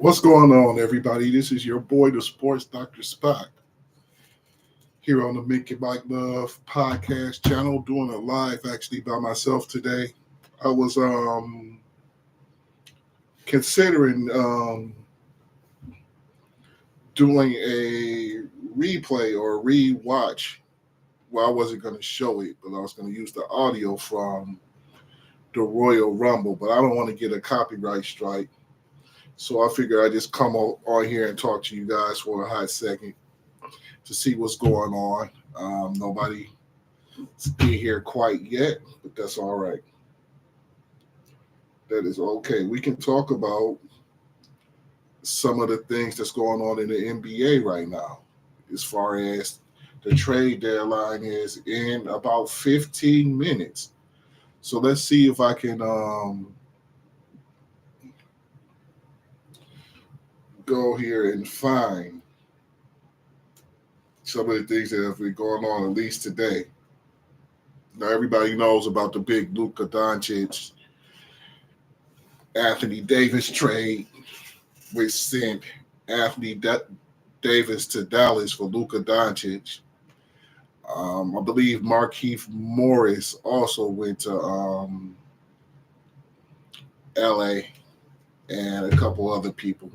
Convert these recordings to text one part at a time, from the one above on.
What's going on, everybody? This is your boy, the Sports Dr. Spock, here on the Mick and Mike Love podcast channel, doing it live actually by myself today. I was considering doing a replay or a rewatch. Well, I wasn't going to show it, but I was going to use the audio from the Royal Rumble, but I don't want to get a copyright strike. So I figured I'd just come on here and talk to you guys for a hot second to see what's going on. Nobody's been here quite yet, but that's all right. That is okay. We can talk about some of the things that's going on in the NBA right now, as far as the trade deadline is in about 15 minutes. So let's see if I can go here and find some of the things that have been going on, at least today. Now, everybody knows about the big Luka Doncic, Anthony Davis trade, which sent Anthony Davis to Dallas for Luka Doncic. I believe Markieff Morris also went to LA, and a couple other people.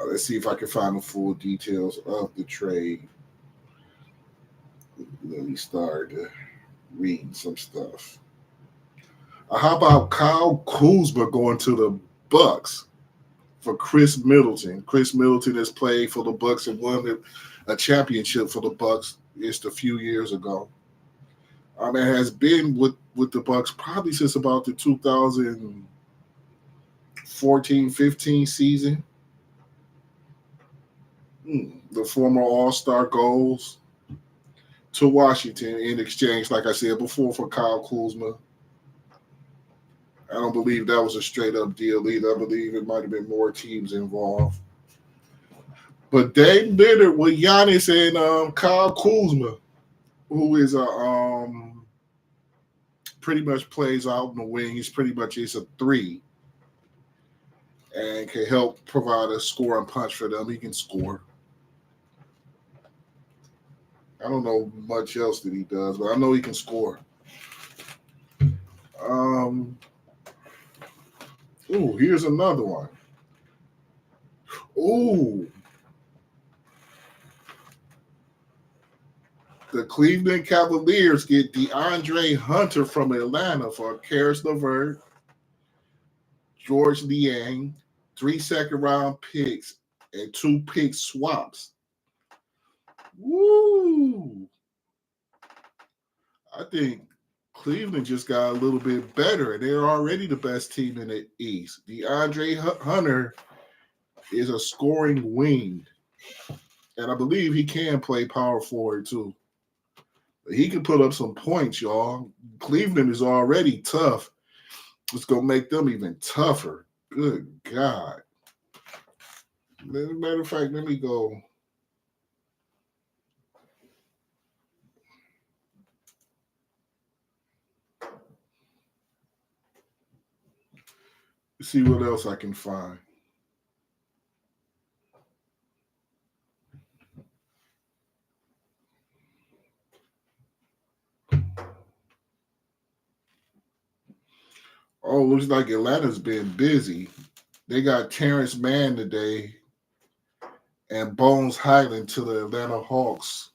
Let's see if I can find the full details of the trade. Let me start reading some stuff. How about Kyle Kuzma going to the Bucks for Chris Middleton? Chris Middleton has played for the Bucks and won a championship for the Bucks just a few years ago. It has been with the Bucks probably since about the 2014-15 season. The former All-Star goes to Washington in exchange, like I said before, for Kyle Kuzma. I don't believe that was a straight-up deal either. I believe it might have been more teams involved. But Dame Lillard with Giannis and Kyle Kuzma, who is pretty much plays out in the wing. He's pretty much is a 3 and can help provide a scoring punch for them. He can score. I don't know much else that he does, but I know he can score. Here's another one. The Cleveland Cavaliers get DeAndre Hunter from Atlanta for Karis LeVert, George Niang, 3 second-round picks, and 2 pick swaps. Woo! I think Cleveland just got a little bit better, and they're already the best team in the East. DeAndre Hunter is a scoring wing, and I believe he can play power forward too. He can put up some points, y'all. Cleveland is already tough. It's going to make them even tougher. Good God. As a matter of fact, let me go. See what else I can find. Looks like Atlanta's been busy. They got Terrence Mann today and Bones Highland to the Atlanta Hawks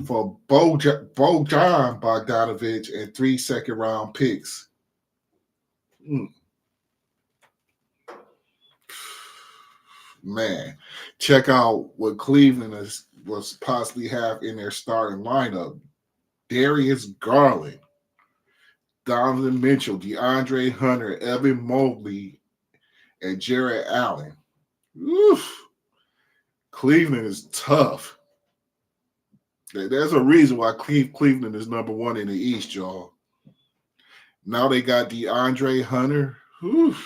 for Bojan Bogdanovic and 3 second-round picks. Man, check out what Cleveland was possibly have in their starting lineup. Darius Garland, Donovan Mitchell, DeAndre Hunter, Evan Mobley, and Jarrett Allen. Oof. Cleveland is tough. There's a reason why Cleveland is number 1 in the East, y'all. Now they got DeAndre Hunter. Oof.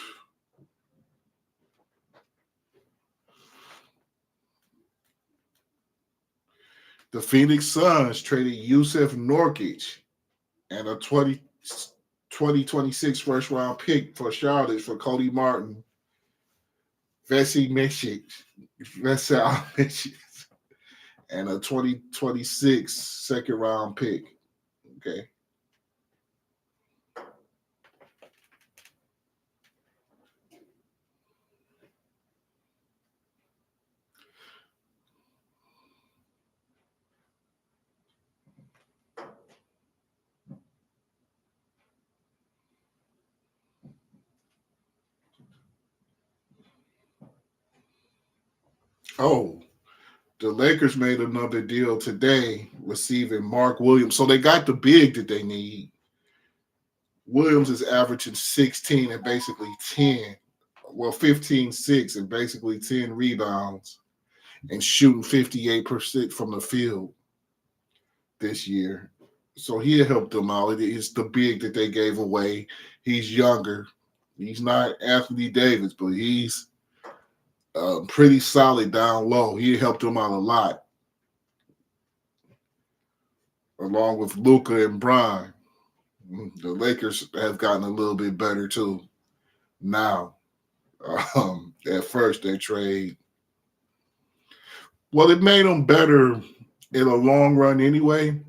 The Phoenix Suns traded Yusuf Nurkic and a 2026 first-round pick for Charlotte for Cody Martin Vesey Mick, Vesey and a 2026 second round pick. Okay. Oh, the Lakers made another deal today, receiving Mark Williams. So they got the big that they need. Williams is averaging 16 and basically 10. Well, 15, 6 and basically 10 rebounds and shooting 58% from the field this year. So he'll help them out. It's the big that they gave away. He's younger. He's not Anthony Davis, but he's pretty solid down low. He helped them out a lot, along with Luka and Bron. The Lakers have gotten a little bit better too now. At first, they trade. Well, it made them better in a long run anyway,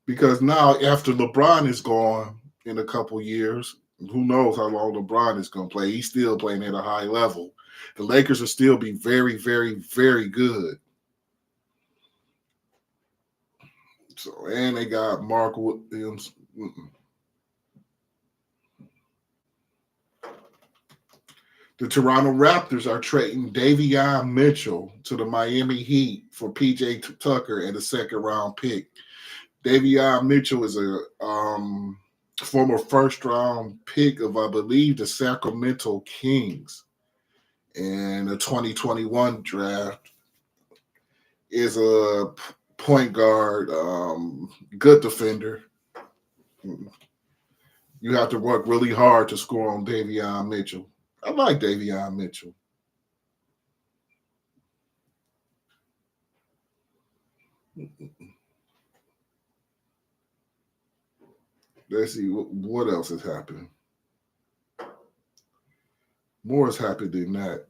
because now after LeBron is gone in a couple years, who knows how long LeBron is going to play? He's still playing at a high level. The Lakers will still be very, very, very good. So, and they got Mark Williams. The Toronto Raptors are trading Davion Mitchell to the Miami Heat for PJ Tucker and a second round pick. Davion Mitchell is a former first round pick of, I believe, the Sacramento Kings in the 2021 draft. Is a point guard, good defender. You have to work really hard to score on Davion Mitchell. I like Davion Mitchell. Let's see what else is happening. More has happened than that.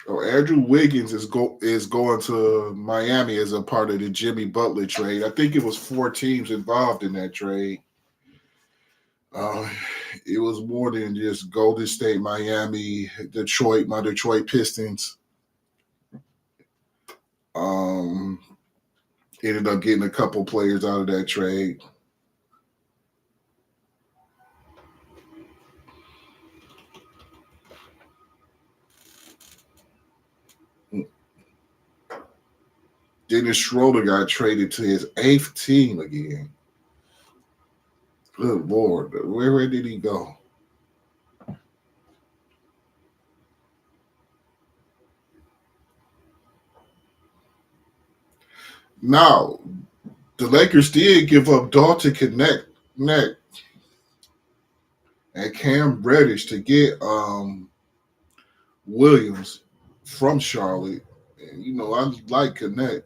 Oh, Andrew Wiggins is going to Miami as a part of the Jimmy Butler trade. I think it was 4 teams involved in that trade. It was more than just Golden State, Miami, Detroit, my Detroit Pistons. Ended up getting a couple players out of that trade. Dennis Schroeder got traded to his 8th team again. Good Lord, where did he go? Now, the Lakers did give up Dalton Connect and Cam Reddish to get Williams from Charlotte. And, I like Connect.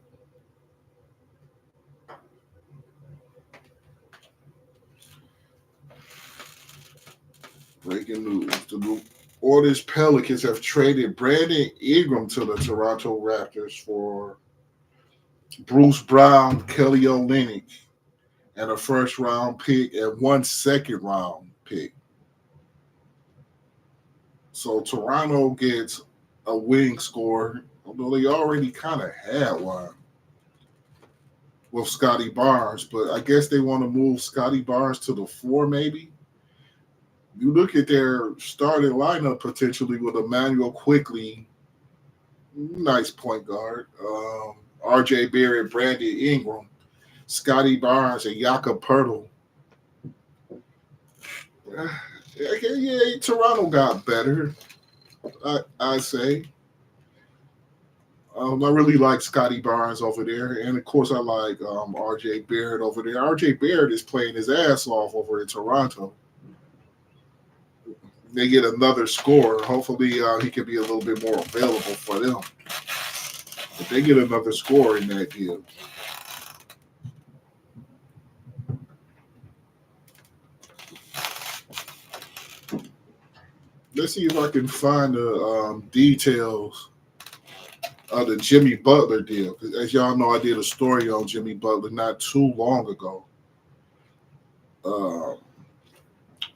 Breaking news. The New Orleans Pelicans have traded Brandon Ingram to the Toronto Raptors for Bruce Brown, Kelly Olynyk, and a first-round pick and 1 second-round pick. So Toronto gets a wing scorer, although they already kind of had one with Scotty Barnes, but I guess they want to move Scotty Barnes to the 4 maybe. You look at their starting lineup potentially with Emmanuel Quickly, nice point guard, RJ Barrett, Brandon Ingram, Scotty Barnes, and Jakob Poeltl. Yeah, Toronto got better, I say. I really like Scotty Barnes over there, and of course I like RJ Barrett over there. RJ Barrett is playing his ass off over in Toronto. They get another scorer. Hopefully he can be a little bit more available for them. If they get another scorer in that deal. let's see if I can find the details of the Jimmy Butler deal. 'Cause as y'all know, I did a story on Jimmy Butler not too long ago. Um,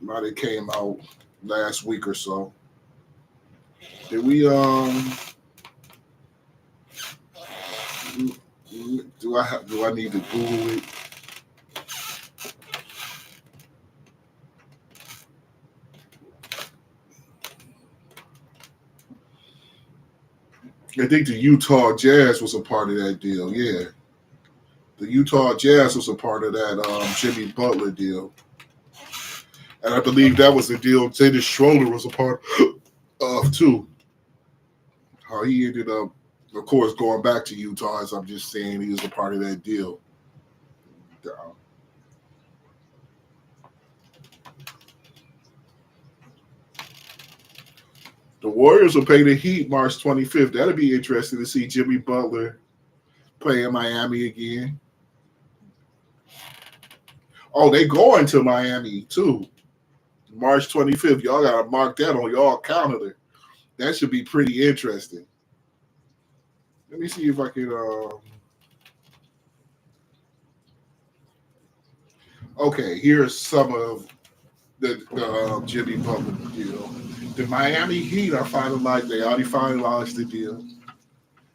Might have came out last week or so. Did we do I need to Google it? I think the Utah Jazz was a part of that deal. Yeah, the Utah Jazz was a part of that Jimmy Butler deal, and I believe that was the deal Dennis Schroeder was a part of too. How he ended up, of course, going back to Utah. As I'm just saying, he was a part of that deal. The Warriors will play the Heat March 25th. That'll be interesting to see Jimmy Butler play in Miami again. Oh, they going to Miami too. March 25th. Y'all got to mark that on y'all calendar. That should be pretty interesting. Let me see if I can. Okay, here's some of the Jimmy Butler deal. The Miami Heat are finalized. They already finalized the deal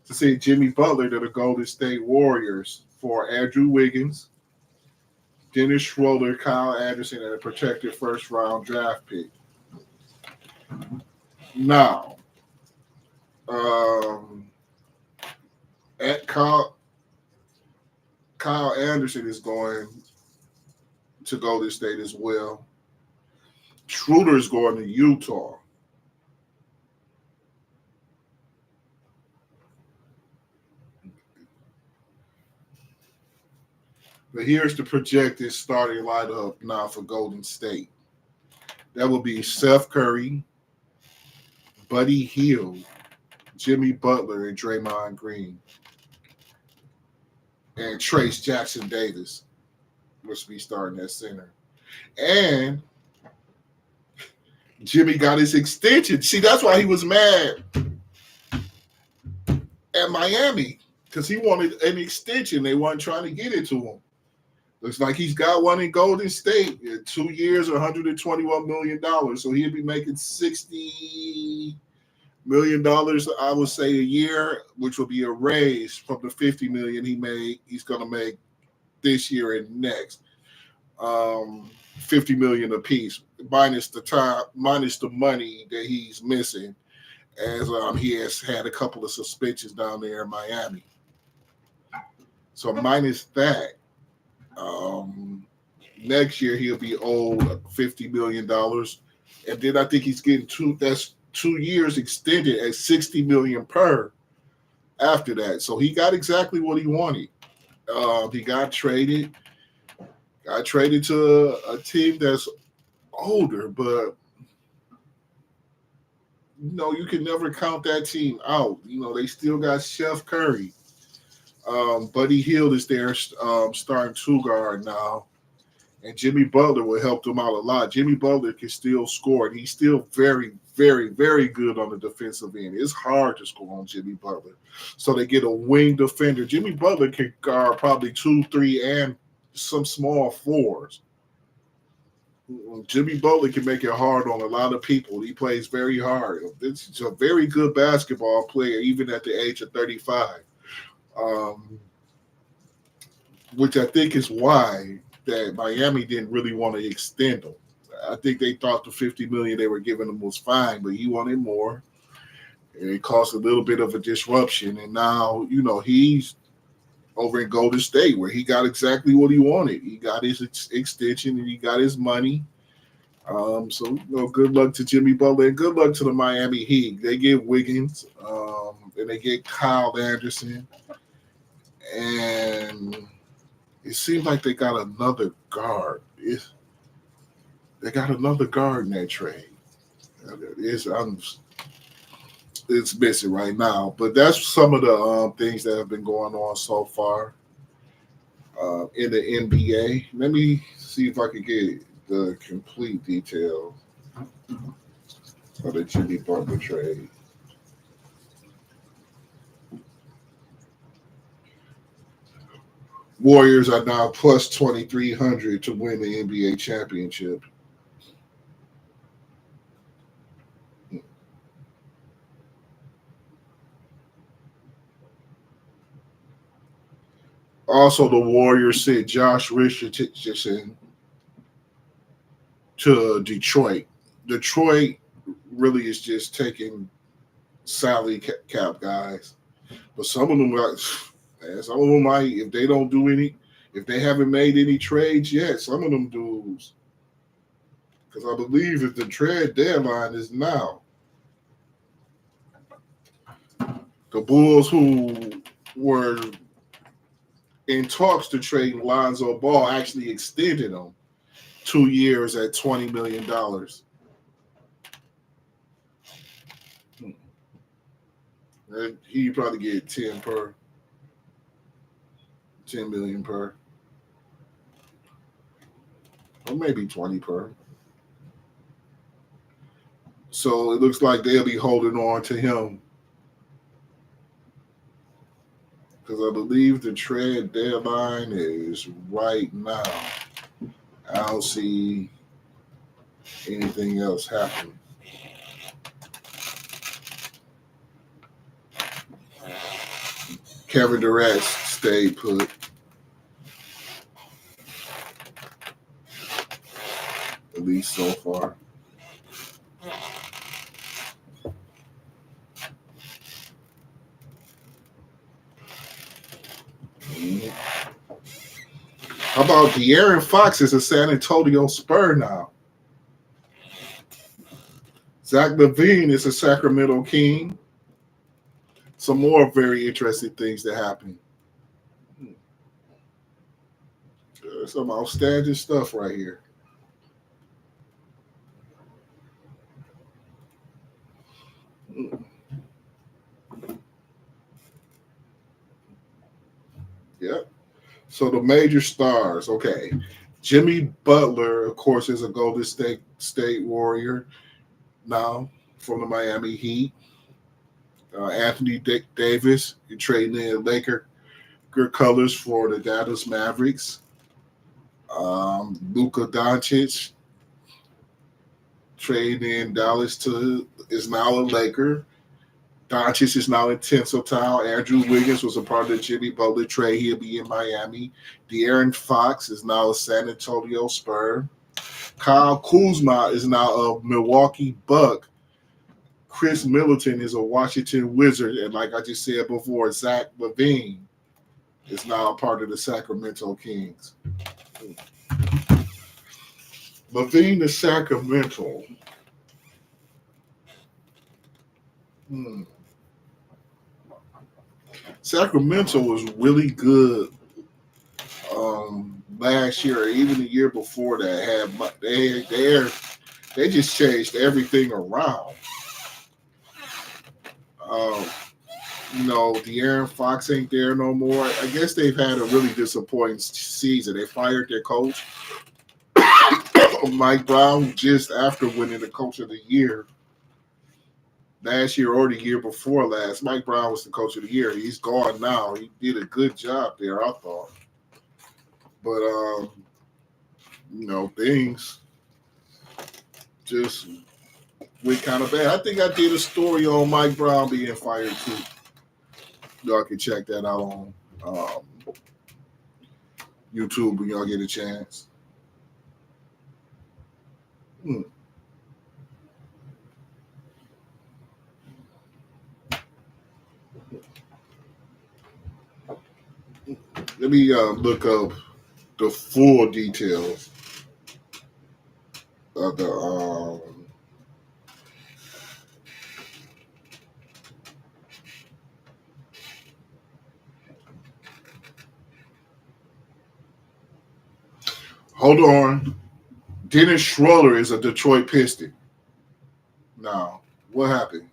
to see Jimmy Butler to the Golden State Warriors for Andrew Wiggins, Dennis Schroeder, Kyle Anderson, and a protected first-round draft pick. Now, at Kyle Anderson is going to Golden State as well. Schroeder is going to Utah. But here's the projected starting lineup now for Golden State. That will be Seth Curry, Buddy Hield, Jimmy Butler, and Draymond Green. And Trace Jackson Davis must be starting at center. And Jimmy got his extension. See, that's why he was mad at Miami, because he wanted an extension. They weren't trying to get it to him. Looks like he's got one in Golden State. 2 years, $121 million. So he'll be making $60 million, I would say, a year, which will be a raise from the $50 million he's going to make this year and next. $50 million apiece, minus the money that he's missing, as he has had a couple of suspensions down there in Miami. So minus that, next year he'll be owed $50 million, and then I think he's getting 2 years extended at $60 million per after that. So he got exactly what he wanted. He got traded to a team that's older, but you can never count that team out. They still got Chef Curry. Buddy Hield is their starting two guard now, and Jimmy Butler will help them out a lot. Jimmy Butler can still score, and he's still very, very, very good on the defensive end. It's hard to score on Jimmy Butler. So they get a wing defender. Jimmy Butler can guard probably 2, 3, and some small fours. Jimmy Butler can make it hard on a lot of people. He plays very hard. He's a very good basketball player, even at the age of 35. Which I think is why that Miami didn't really want to extend him. I think they thought the $50 million they were giving him was fine, but he wanted more. And it caused a little bit of a disruption. And now, he's over in Golden State where he got exactly what he wanted. He got his extension and he got his money. So, good luck to Jimmy Butler and good luck to the Miami Heat. They get Wiggins and they get Kyle Anderson. And it seems like they got another guard. They got another guard in that trade. It's missing right now. But that's some of the things that have been going on so far in the NBA. Let me see if I can get the complete detail of the Jimmy Butler trade. Warriors are now plus 2,300 to win the NBA championship. Also, the Warriors sent Josh Richardson to Detroit. Detroit really is just taking salary cap guys, but some of them got, man, some of them might, if they don't do any, if they haven't made any trades yet, some of them dudes, because I believe if the trade deadline is now, the Bulls who were in talks to trade Lonzo Ball actually extended him 2 years at $20 million. He probably get 10 million per, or maybe 20 per. So it looks like they'll be holding on to him because I believe the trade deadline is right now. I don't see anything else happening. Kevin Durant stayed put. At least so far. How about De'Aaron Fox is a San Antonio Spur now? Zach LaVine is a Sacramento King. Some more very interesting things that happen. Some outstanding stuff right here. Yep. So the major stars, okay. Jimmy Butler, of course, is a Golden State Warrior now from the Miami Heat. Anthony Davis, you're trading in Laker colors for the Dallas Mavericks. Luka Doncic trading in Dallas is now a Laker. Doncic is now in Tinseltown. Andrew Wiggins was a part of the Jimmy Butler trade. He'll be in Miami. De'Aaron Fox is now a San Antonio Spur. Kyle Kuzma is now a Milwaukee Buck. Chris Middleton is a Washington Wizard. And like I just said before, Zach LaVine is now a part of the Sacramento Kings. LaVine to Sacramento. Sacramento was really good last year, even the year before that. They just changed everything around. De'Aaron Fox ain't there no more. I guess they've had a really disappointing season. They fired their coach, Mike Brown, just after winning the Coach of the Year last year or the year before last. Mike Brown was the Coach of the Year. He's gone now. He did a good job there, I thought. But things just went kind of bad. I think I did a story on Mike Brown being fired too. Y'all can check that out on YouTube when y'all get a chance. Let me look up the full details of the hold on. Dennis Schroeder is a Detroit Piston. Now, what happened?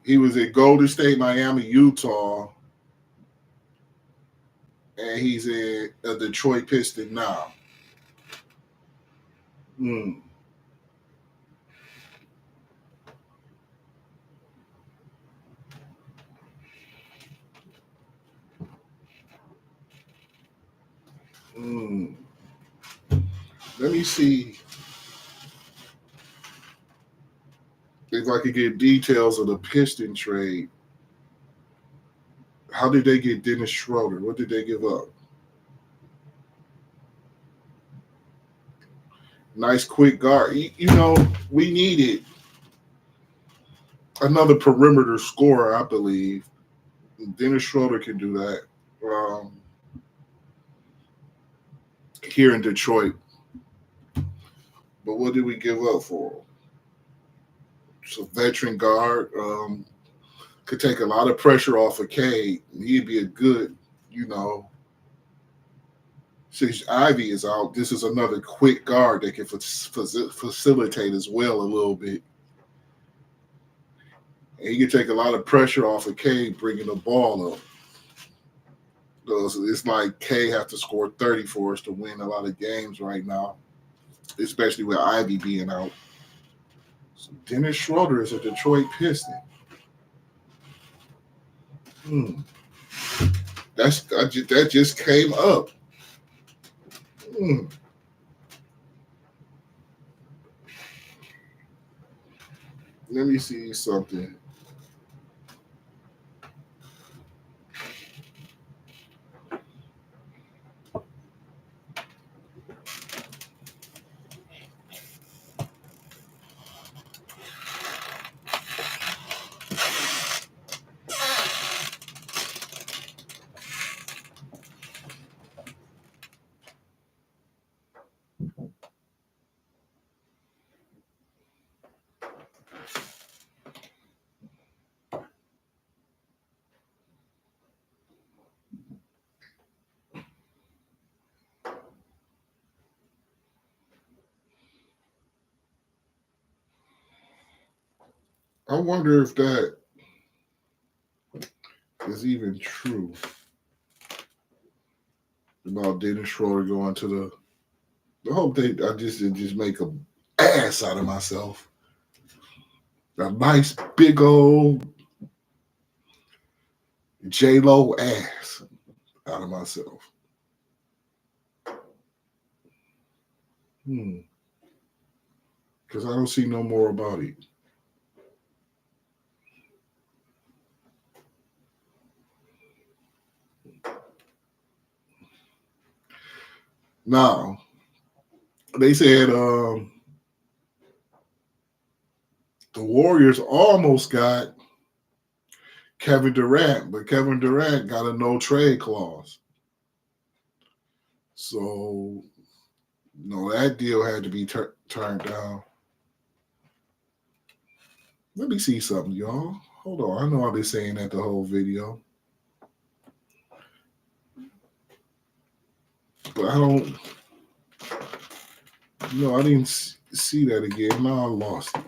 He was at Golden State, Miami, Utah, and he's a Detroit Piston now. Mm. Let me see if I could get details of the Piston trade. How did they get Dennis Schroeder? What did they give up? Nice quick guard. We needed another perimeter scorer, I believe. Dennis Schroeder can do that. Um, here in Detroit. But what did we give up for him? So veteran guard could take a lot of pressure off of Cade. He'd be a good, you know, since Ivy is out, this is another quick guard that can facilitate as well a little bit. And he can take a lot of pressure off of Cade bringing the ball up. So it's like K have to score 30 for us to win a lot of games right now, especially with Ivy being out. So Dennis Schroeder is a Detroit Piston. That just came up. Let me see something. I wonder if that is even true about Dennis Schroeder going to the whole thing. I just make a ass out of myself. A nice big old J Lo ass out of myself. Because I don't see no more about it. Now, they said the Warriors almost got Kevin Durant, but Kevin Durant got a no trade clause. So, that deal had to be turned down. Let me see something, y'all. Hold on. I know I've been saying that the whole video. But I don't, I didn't see that again. Now I lost it.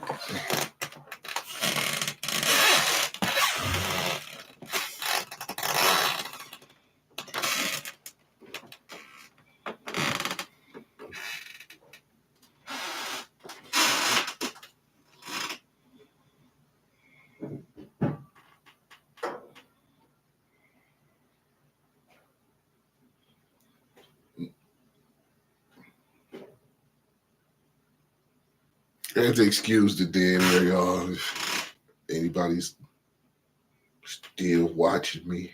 Let's excuse the dead air, y'all. If anybody's still watching me.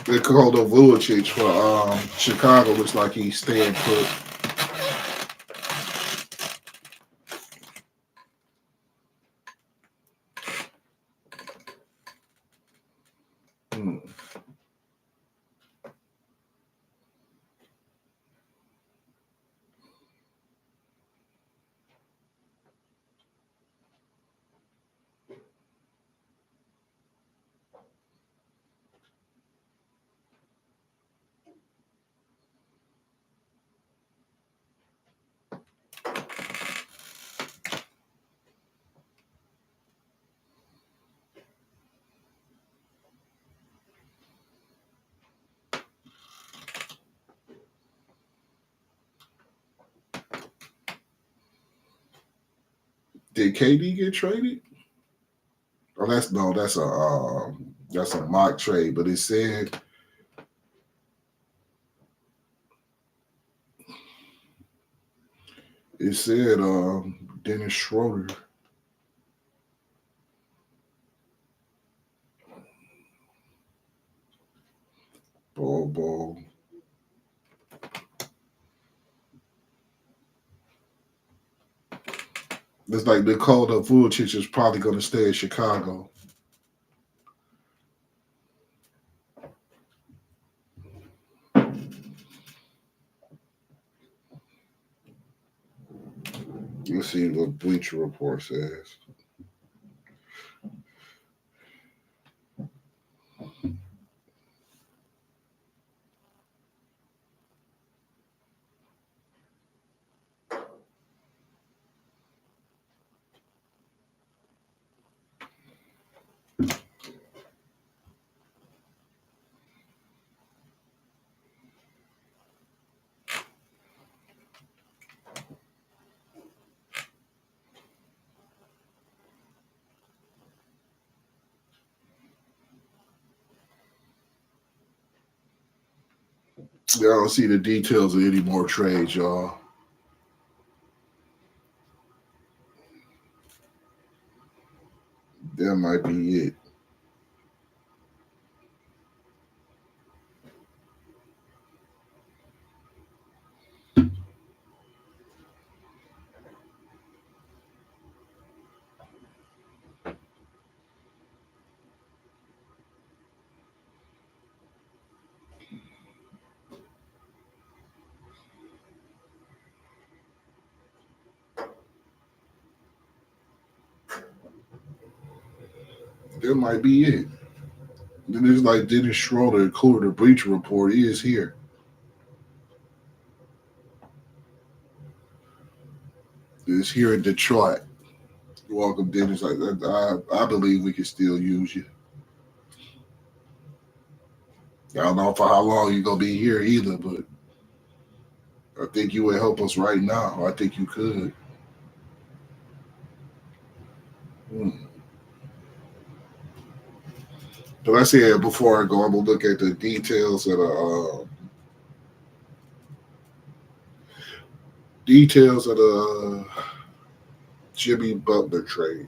They called a Vucic for Chicago. Looks like he's staying put. Did KD get traded? Oh, that's a mock trade. But it said Dennis Schroeder. Ball. It's like Nikola Vucic is probably going to stay in Chicago. Let's see what Bleacher Report says. I don't see the details of any more trades, y'all. That might be it. That might be it. Then it's like Dennis Schroeder, including the Bleacher Report, is here. It's here in Detroit. You're welcome, Dennis. I believe we can still use you. I don't know for how long you're gonna be here either, but I think you would help us right now. I think you could. But I said before I go, I'm gonna look at the details of the Jimmy Butler trade.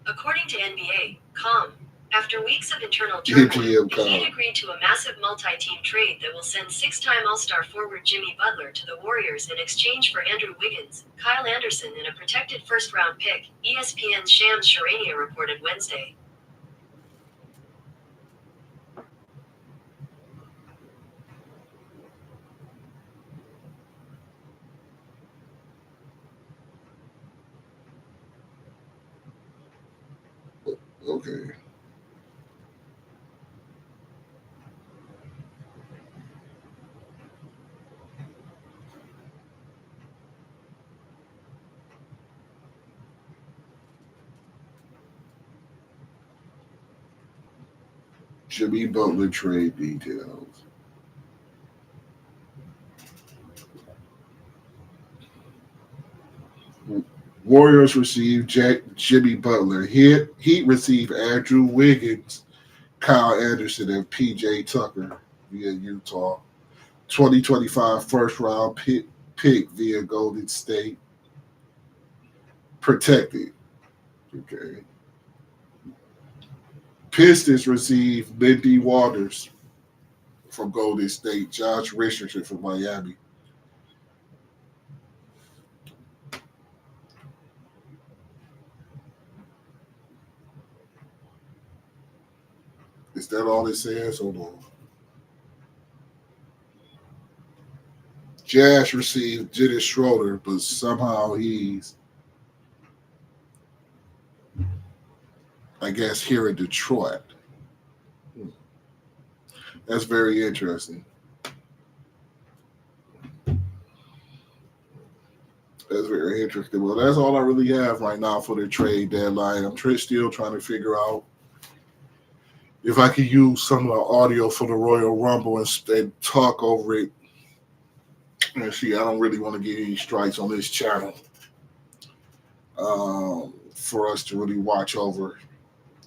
According to NBA.com, after weeks of internal turmoil, the Heat agreed to a massive multi-team trade that will send six-time All-Star forward Jimmy Butler to the Warriors in exchange for Andrew Wiggins, Kyle Anderson, and a protected first-round pick, ESPN's Shams Charania reported Wednesday. Okay. Jimmy Butler trade details. Warriors receive Jimmy Butler. Heat receive Andrew Wiggins, Kyle Anderson, and PJ Tucker via Utah. 2025 first round pick via Golden State. Protected. Okay. Pistons receive Lindy Waters from Golden State, Josh Richardson from Miami. Is that all it says? Hold on. Jazz received Dennis Schroeder, but somehow he's, I guess, here in Detroit. That's very interesting. That's very interesting. Well, that's all I really have right now for the trade deadline. I'm still trying to figure out if I could use some of the audio for the Royal Rumble and talk over it. And see, I don't really want to get any strikes on this channel. for us to really watch over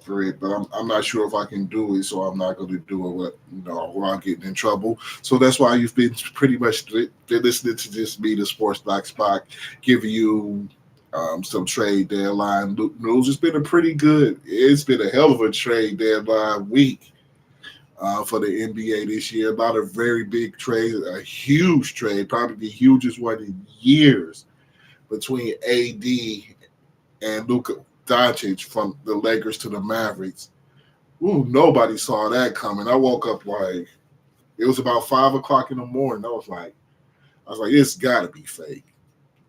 for it. But I'm not sure if I can do it, so I'm not going to do it without getting in trouble. So that's why you've been pretty much been listening to just me, the Sports Black Spot, giving you some trade deadline news. It's been a hell of a trade deadline week for the NBA this year. A lot of very big trades, a huge trade, probably the hugest one in years between AD and Luka Doncic from the Lakers to the Mavericks. Ooh, nobody saw that coming. I woke up like it was about 5 o'clock in the morning. I was like, it's got to be fake.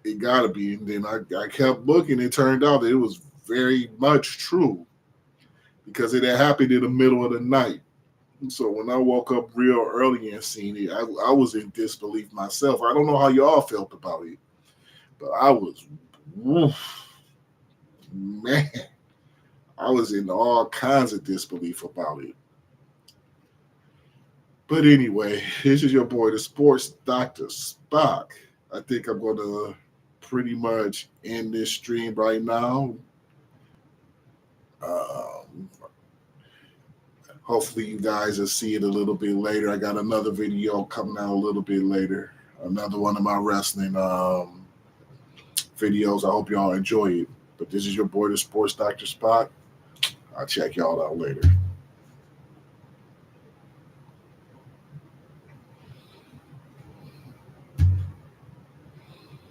It got to be. And then I kept looking. It turned out that it was very much true because it had happened in the middle of the night. So when I woke up real early and seen it, I was in disbelief myself. I don't know how y'all felt about it, but I was, man, I was in all kinds of disbelief about it. But anyway, this is your boy, the Sports Dr. Spock. I think I'm going to pretty much end this stream right now. Hopefully you guys will see it a little bit later. I got another video coming out a little bit later. Another one of my wrestling videos. I hope y'all enjoy it. But this is your boy, the Sports Dr. Spock. I'll check y'all out later.